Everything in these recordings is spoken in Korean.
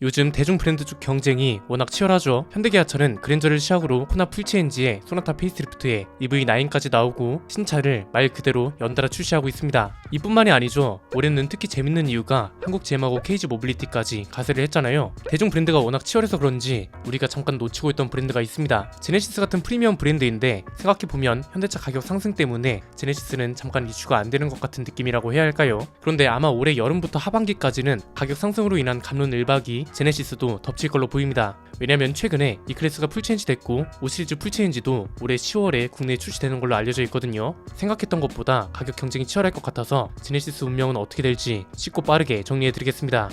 요즘 대중 브랜드 쪽 경쟁이 워낙 치열하죠. 현대기아차는 그랜저를 시작으로 코나 풀체인지에 소나타 페이스리프트에 EV9까지 나오고 신차를 말 그대로 연달아 출시하고 있습니다. 이뿐만이 아니죠. 올해는 특히 재밌는 이유가 한국 GM하고 KG 모빌리티까지 가세를 했잖아요. 대중 브랜드가 워낙 치열해서 그런지 우리가 잠깐 놓치고 있던 브랜드가 있습니다. 제네시스 같은 프리미엄 브랜드인데 생각해보면 현대차 가격 상승 때문에 제네시스는 잠깐 이슈가 안 되는 것 같은 느낌이라고 해야 할까요? 그런데 아마 올해 여름부터 하반기까지는 가격 상승으로 인한 감론 을박이 제네시스도 덮칠 걸로 보입니다. 왜냐면 최근에 E클래스가 풀체인지 됐고 5시리즈 풀체인지도 올해 10월에 국내에 출시되는 걸로 알려져 있거든요. 생각했던 것보다 가격 경쟁이 치열할 것 같아서 제네시스 운명은 어떻게 될지 쉽고 빠르게 정리해드리겠습니다.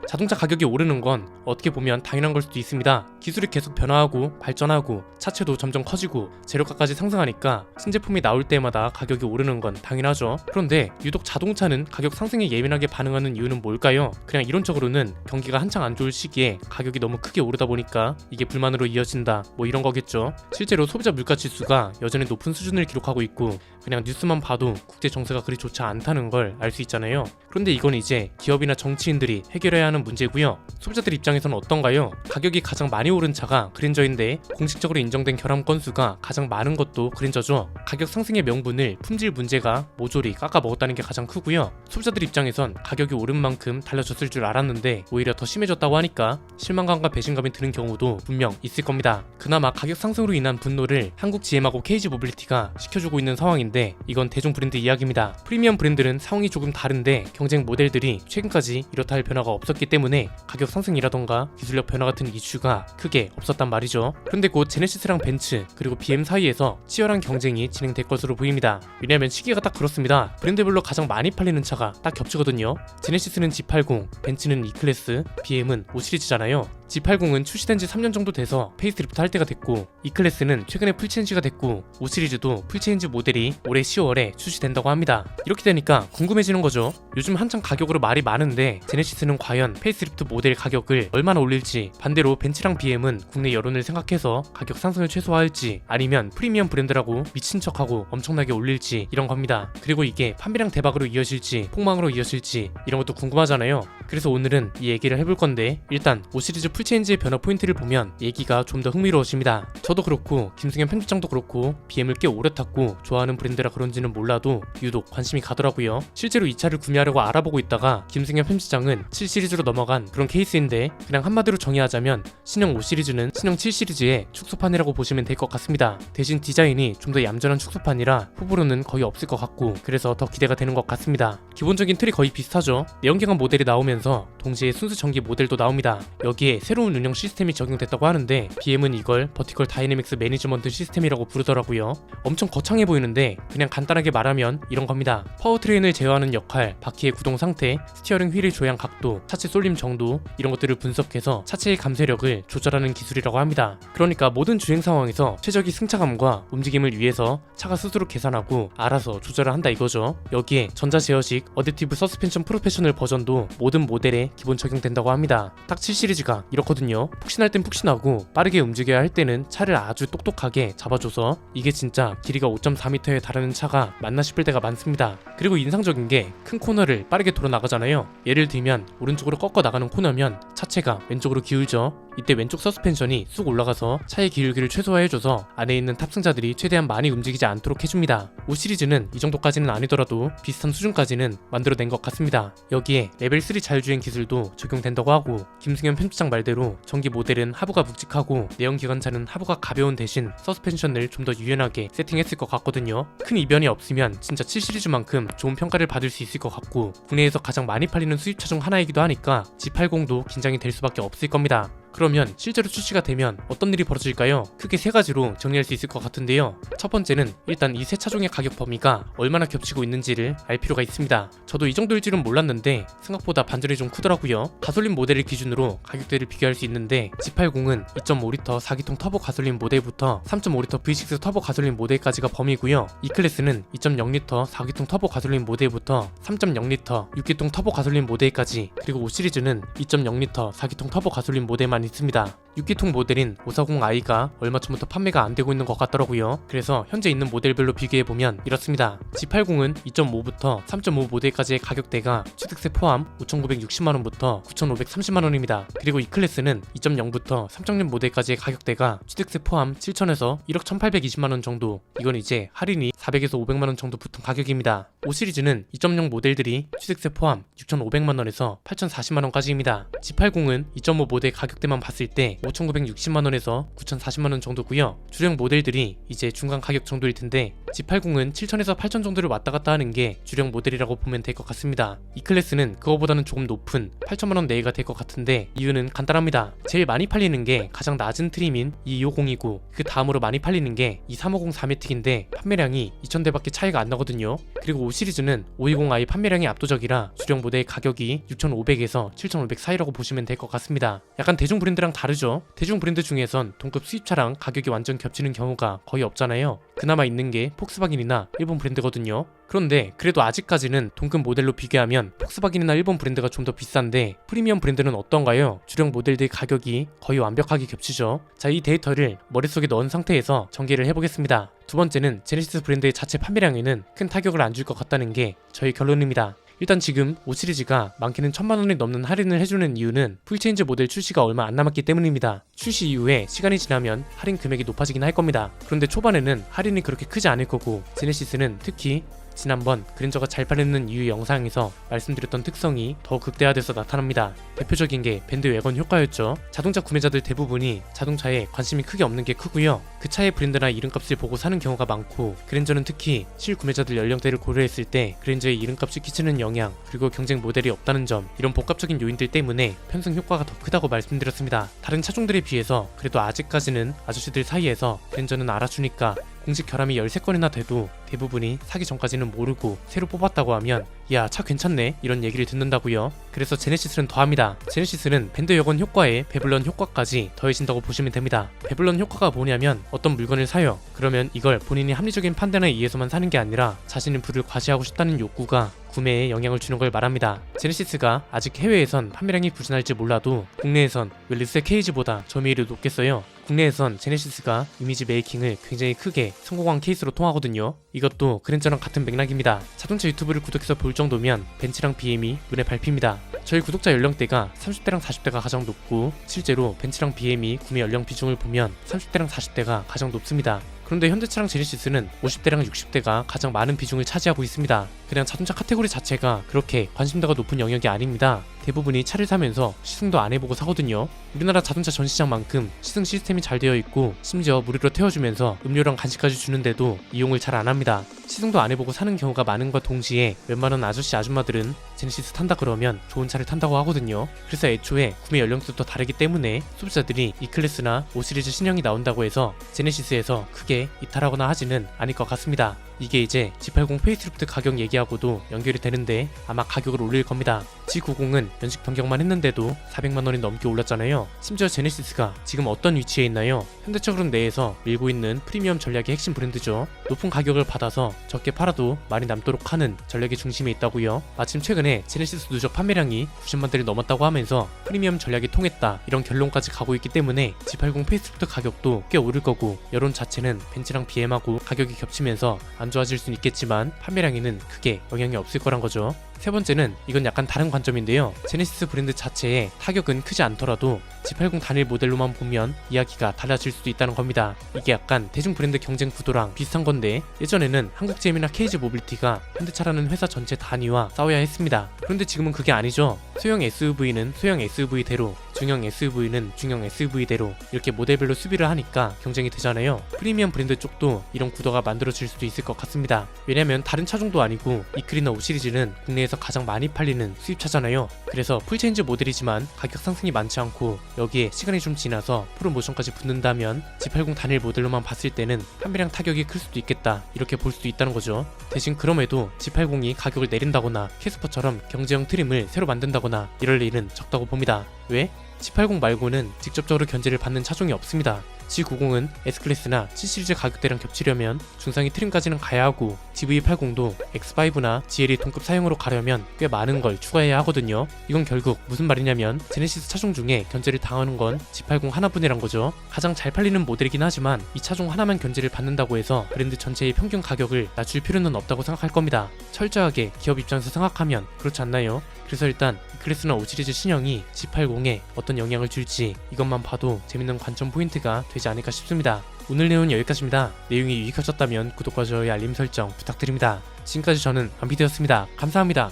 자동차 가격이 오르는 건 어떻게 보면 당연한 걸 수도 있습니다. 기술이 계속 변화하고 발전하고 차체도 점점 커지고 재료가까지 상승하니까 신제품이 나올 때마다 가격이 오르는 건 당연하죠. 그런데 유독 자동차는 가격 상승에 예민하게 반응하는 이유는 뭘까요? 그냥 이론적으로는 경기가 한창 안 좋을 시기에 가격이 너무 크게 오르다 보니까 이게 불만으로 이어진다 뭐 이런 거겠죠. 실제로 소비자 물가 지수가 여전히 높은 수준을 기록하고 있고 그냥 뉴스만 봐도 국제 정세가 그리 좋지 않다는 걸 알 수 있잖아요. 그런데 이건 이제 기업이나 정치인들이 해결해야 하는 문제고요. 소비자들 입장에서는 어떤가요? 가격이 가장 많이 오른 차가 그랜저인데 공식적으로 인정된 결함 건수가 가장 많은 것도 그랜저죠. 가격 상승의 명분을 품질 문제가 모조리 깎아 먹었다는 게 가장 크고요. 소비자들 입장에선 가격이 오른 만큼 달라졌을 줄 알았는데 오히려 더 심해졌다고 하니까 실망감과 배신감이 드는 경우도 분명 있을 겁니다. 그나마 가격 상승으로 인한 분노를 한국 GM하고 KG 모빌리티가 시켜주고 있는 상황인데 이건 대중 브랜드 이야기입니다. 프리미엄 브랜드는 상황이 조금 다른데 경쟁 모델들이 최근까지 이렇다 할 변화가 없었기 때문에 가격 상승이라던가 기술력 변화 같은 이슈가 크게 없었단 말이죠. 그런데 곧 제네시스랑 벤츠 그리고 BM 사이에서 치열한 경쟁이 진행될 것으로 보입니다. 왜냐면 시기가 딱 그렇습니다. 브랜드별로 가장 많이 팔리는 차가 딱 겹치거든요. 제네시스는 G80, 벤츠는 E클래스, BM은 5시리즈잖아요. G80은 출시된 지 3년 정도 돼서 페이스리프트 할 때가 됐고 E클래스는 최근에 풀체인지가 됐고 5시리즈도 풀체인지 모델이 올해 10월에 출시된다고 합니다. 이렇게 되니까 궁금해지는 거죠. 요즘 한창 가격으로 말이 많은데 제네시스는 과연 페이스리프트 모델 가격을 얼마나 올릴지, 반대로 벤츠랑 BM은 국내 여론을 생각해서 가격 상승을 최소화할지, 아니면 프리미엄 브랜드라고 미친 척하고 엄청나게 올릴지 이런 겁니다. 그리고 이게 판매량 대박으로 이어질지 폭망으로 이어질지 이런 것도 궁금하잖아요. 그래서 오늘은 이 얘기를 해볼 건데 일단 5시리즈 풀체인지의 변화 포인트를 보면 얘기가 좀 더 흥미로워집니다. 저도 그렇고 김승현 편집장도 그렇고 BM을 꽤 오래 탔고 좋아하는 브랜드라 그런지는 몰라도 유독 관심이 가더라고요. 실제로 이 차를 구매하려고 알아보고 있다가 김승현 편집장은 7시리즈로 넘어간 그런 케이스인데 그냥 한마디로 정의하자면 신형 5시리즈는 신형 7시리즈의 축소판이라고 보시면 될 것 같습니다. 대신 디자인이 좀 더 얌전한 축소판이라 후보로는 거의 없을 것 같고 그래서 더 기대가 되는 것 같습니다. 기본적인 틀이 거의 비슷하죠. 내연기관 모델이 나오면서 동시에 순수 전기 모델도 나옵니다. 여기에 새로운 운영 시스템이 적용됐다고 하는데 BM은 이걸 버티컬 다이내믹스 매니지먼트 시스템이라고 부르더라고요. 엄청 거창해 보이는데 그냥 간단하게 말하면 이런 겁니다. 파워트레인을 제어하는 역할, 바퀴의 구동 상태, 스티어링 휠의 조향 각도, 차체 쏠림 정도 이런 것들을 분석해서 차체의 감쇄력을 조절하는 기술이라고 합니다. 그러니까 모든 주행 상황에서 최적의 승차감과 움직임을 위해서 차가 스스로 계산하고 알아서 조절을 한다 이거죠. 여기에 전자 제어식 어댑티브 서스펜션 프로페셔널 버전도 모든 모델에 기본 적용된다고 합니다. 딱 7시리즈가 이렇거든요. 푹신할 땐 푹신하고 빠르게 움직여야 할 때는 차를 아주 똑똑하게 잡아줘서 이게 진짜 길이가 5.4m에 달하는 차가 맞나 싶을 때가 많습니다. 그리고 인상적인 게 큰 코너를 빠르게 돌아 나가잖아요. 예를 들면 오른쪽으로 꺾어 나가는 코너면 차체가 왼쪽으로 기울죠. 이때 왼쪽 서스펜션이 쑥 올라가서 차의 기울기를 최소화해줘서 안에 있는 탑승자들이 최대한 많이 움직이지 않도록 해줍니다. 5시리즈는 이 정도까지는 아니더라도 비슷한 수준까지는 만들어낸 것 같습니다. 여기에 레벨 3 자율주행 기술도 적용된다고 하고 김승현 편집장 말대로 전기 모델은 하부가 묵직하고 내연기관차는 하부가 가벼운 대신 서스펜션을 좀 더 유연하게 세팅했을 것 같거든요. 큰 이변이 없으면 진짜 7시리즈만큼 좋은 평가를 받을 수 있을 것 같고 국내에서 가장 많이 팔리는 수입차 중 하나이기도 하니까 G80도 긴장이 될 수밖에 없을 겁니다. 그러면 실제로 출시가 되면 어떤 일이 벌어질까요? 크게 세 가지로 정리할 수 있을 것 같은데요. 첫 번째는 일단 이 세 차종의 가격 범위가 얼마나 겹치고 있는지를 알 필요가 있습니다. 저도 이 정도일 줄은 몰랐는데 생각보다 반전이 좀 크더라고요. 가솔린 모델을 기준으로 가격대를 비교할 수 있는데 G80은 2.5리터 4기통 터보 가솔린 모델부터 3.5리터 V6 터보 가솔린 모델까지가 범위고요. E클래스는 2.0리터 4기통 터보 가솔린 모델부터 3.0리터 6기통 터보 가솔린 모델까지, 그리고 5시리즈는 2.0리터 4기통 터보 가솔린 모델만 있습니다. 6기통 모델인 540i가 얼마 전부터 판매가 안 되고 있는 것 같더라고요. 그래서 현재 있는 모델별로 비교해보면 이렇습니다. G80은 2.5부터 3.5 모델까지의 가격대가 취득세 포함 5,960만원부터 9,530만원입니다. 그리고 E클래스는 2.0부터 3.0 모델까지의 가격대가 취득세 포함 7,000에서 1억 1,820만원 정도, 이건 이제 할인이 400에서 500만원 정도 붙은 가격입니다. 5시리즈는 2.0 모델들이 취득세 포함 6,500만원에서 8,040만원까지입니다. G80은 2.5 모델 가격대만 봤을 때 5,960만원에서 9,040만원 정도고요. 주력 모델들이 이제 중간 가격 정도일 텐데 G80은 7,000에서 8,000 정도를 왔다 갔다 하는 게 주력 모델이라고 보면 될 것 같습니다. E클래스는 그거보다는 조금 높은 8,000만원 내외가 될 것 같은데 이유는 간단합니다. 제일 많이 팔리는 게 가장 낮은 트림인 2250이고 그 다음으로 많이 팔리는 게 2350 4매틱인데 판매량이 2,000대밖에 차이가 안 나거든요. 그리고 5시리즈는 520i 판매량이 압도적이라 주력 모델 가격이 6,500에서 7,500 사이라고 보시면 될 것 같습니다. 약간 대중 브랜드랑 다르죠. 대중 브랜드 중에선 동급 수입차랑 가격이 완전 겹치는 경우가 거의 없잖아요. 그나마 있는 게 폭스바겐이나 일본 브랜드거든요. 그런데 그래도 아직까지는 동급 모델로 비교하면 폭스바겐이나 일본 브랜드가 좀 더 비싼데 프리미엄 브랜드는 어떤가요? 주력 모델들 가격이 거의 완벽하게 겹치죠. 자, 이 데이터를 머릿속에 넣은 상태에서 전개를 해보겠습니다. 두 번째는 제네시스 브랜드의 자체 판매량에는 큰 타격을 안 줄 것 같다는 게 저희 결론입니다. 일단 지금 5시리즈가 많게는 1,000만원이 넘는 할인을 해주는 이유는 풀체인지 모델 출시가 얼마 안 남았기 때문입니다. 출시 이후에 시간이 지나면 할인 금액이 높아지긴 할 겁니다. 그런데 초반에는 할인이 그렇게 크지 않을 거고, 제네시스는 특히 지난번 그랜저가 잘 팔리는 이유 영상에서 말씀드렸던 특성이 더 극대화돼서 나타납니다. 대표적인 게 밴드 외건 효과였죠. 자동차 구매자들 대부분이 자동차에 관심이 크게 없는 게 크고요. 그 차의 브랜드나 이름값을 보고 사는 경우가 많고, 그랜저는 특히 실구매자들 연령대를 고려했을 때 그랜저의 이름값이 끼치는 영향, 그리고 경쟁 모델이 없다는 점, 이런 복합적인 요인들 때문에 편승 효과가 더 크다고 말씀드렸습니다. 다른 차종들에 비해서 그래도 아직까지는 아저씨들 사이에서 그랜저는 알아주니까 공식 결함이 13건이나 돼도 대부분이 사기 전까지는 모르고 새로 뽑았다고 하면 야, 차 괜찮네 이런 얘기를 듣는다고요. 그래서 제네시스는 더합니다. 제네시스는 밴드 여건 효과에 배블런 효과까지 더해진다고 보시면 됩니다. 배블런 효과가 뭐냐면 어떤 물건을 사요. 그러면 이걸 본인이 합리적인 판단에 의해서만 사는 게 아니라 자신의 부를 과시하고 싶다는 욕구가 구매에 영향을 주는 걸 말합니다. 제네시스가 아직 해외에선 판매량이 부진할지 몰라도 국내에선 왜 르세 케이지보다 점유율이 높겠어요. 국내에선 제네시스가 이미지 메이킹을 굉장히 크게 성공한 케이스로 통하거든요. 이것도 그랜저랑 같은 맥락입니다. 자동차 유튜브를 구독해서 볼 정도면 벤츠랑 BM이 눈에 밟힙니다. 저희 구독자 연령대가 30대랑 40대가 가장 높고, 실제로 벤츠랑 BM이 구매 연령 비중을 보면 30대랑 40대가 가장 높습니다. 그런데 현대차랑 제네시스는 50대랑 60대가 가장 많은 비중을 차지하고 있습니다. 그냥 자동차 카테고리 자체가 그렇게 관심도가 높은 영역이 아닙니다. 대부분이 차를 사면서 시승도 안 해보고 사거든요. 우리나라 자동차 전시장만큼 시승 시스템이 잘 되어 있고, 심지어 무료로 태워주면서 음료랑 간식까지 주는데도 이용을 잘 안 합니다. 시승도 안 해보고 사는 경우가 많은과 동시에 웬만한 아저씨 아줌마들은 제네시스 탄다 그러면 좋은 차를 탄다고 하거든요. 그래서 애초에 구매 연령대도 다르기 때문에 소비자들이 E클래스나 5시리즈 신형이 나온다고 해서 제네시스에서 크게 이탈하거나 하지는 않을 것 같습니다. 이게 이제 G80 페이스리프트 가격 얘기하고도 연결이 되는데 아마 가격을 올릴 겁니다. G90은 연식 변경만 했는데도 400만원이 넘게 올랐잖아요. 심지어 제네시스가 지금 어떤 위치에 있나요? 현대차 그룹 내에서 밀고 있는 프리미엄 전략의 핵심 브랜드죠. 높은 가격을 받아서 적게 팔아도 많이 남도록 하는 전략의 중심에 있다고요. 마침 최근에 제네시스 누적 판매량이 90만 대를 넘었다고 하면서 프리미엄 전략이 통했다 이런 결론까지 가고 있기 때문에 G80 페이스리프트 가격도 꽤 오를 거고, 여론 자체는 벤츠랑 BM하고 가격이 겹치면서 안 좋아질 수는 있겠지만 판매량에는 크게 영향이 없을 거란 거죠. 세 번째는 이건 약간 다른 관점인데요. 제네시스 브랜드 자체에 타격은 크지 않더라도 G80 단일 모델로만 보면 이야기가 달라질 수도 있다는 겁니다. 이게 약간 대중 브랜드 경쟁 구도랑 비슷한 건데, 예전에는 한국GM이나 KG 모빌리티가 현대차라는 회사 전체 단위와 싸워야 했습니다. 그런데 지금은 그게 아니죠. 소형 SUV는 소형 SUV대로 중형 SUV는 중형 SUV대로 이렇게 모델별로 수비를 하니까 경쟁이 되잖아요. 프리미엄 브랜드 쪽도 이런 구도가 만들어질 수도 있을 것 같습니다. 왜냐면 다른 차종도 아니고 이클이나 5 시리즈는 국내에서 가장 많이 팔리는 수입차잖아요. 그래서 풀체인지 모델이지만 가격 상승이 많지 않고 여기에 시간이 좀 지나서 프로모션까지 붙는다면 G80 단일 모델로만 봤을 때는 판매량 타격이 클 수도 있겠다, 이렇게 볼 수도 있다는 거죠. 대신 그럼에도 G80이 가격을 내린다거나 캐스퍼처럼 경제형 트림을 새로 만든다거나 이럴 일은 적다고 봅니다. 왜? G80 말고는 직접적으로 견제를 받는 차종이 없습니다. G90은 S클래스나 C시리즈 가격대랑 겹치려면 중상위 트림까지는 가야 하고, GV80도 X5나 GLE 동급 사용으로 가려면 꽤 많은 걸 추가해야 하거든요. 이건 결국 무슨 말이냐면 제네시스 차종 중에 견제를 당하는 건 G80 하나뿐이란 거죠. 가장 잘 팔리는 모델이긴 하지만 이 차종 하나만 견제를 받는다고 해서 브랜드 전체의 평균 가격을 낮출 필요는 없다고 생각할 겁니다. 철저하게 기업 입장에서 생각하면 그렇지 않나요? 그래서 일단 E클래스나 5 시리즈 신형이 G80에 어떤 영향을 줄지 이것만 봐도 재밌는 관점 포인트가 되지 않을까 싶습니다. 오늘 내용은 여기까지입니다. 내용이 유익하셨다면 구독과 좋아요, 알림 설정 부탁드립니다. 지금까지 저는 안비되었습니다. 감사합니다.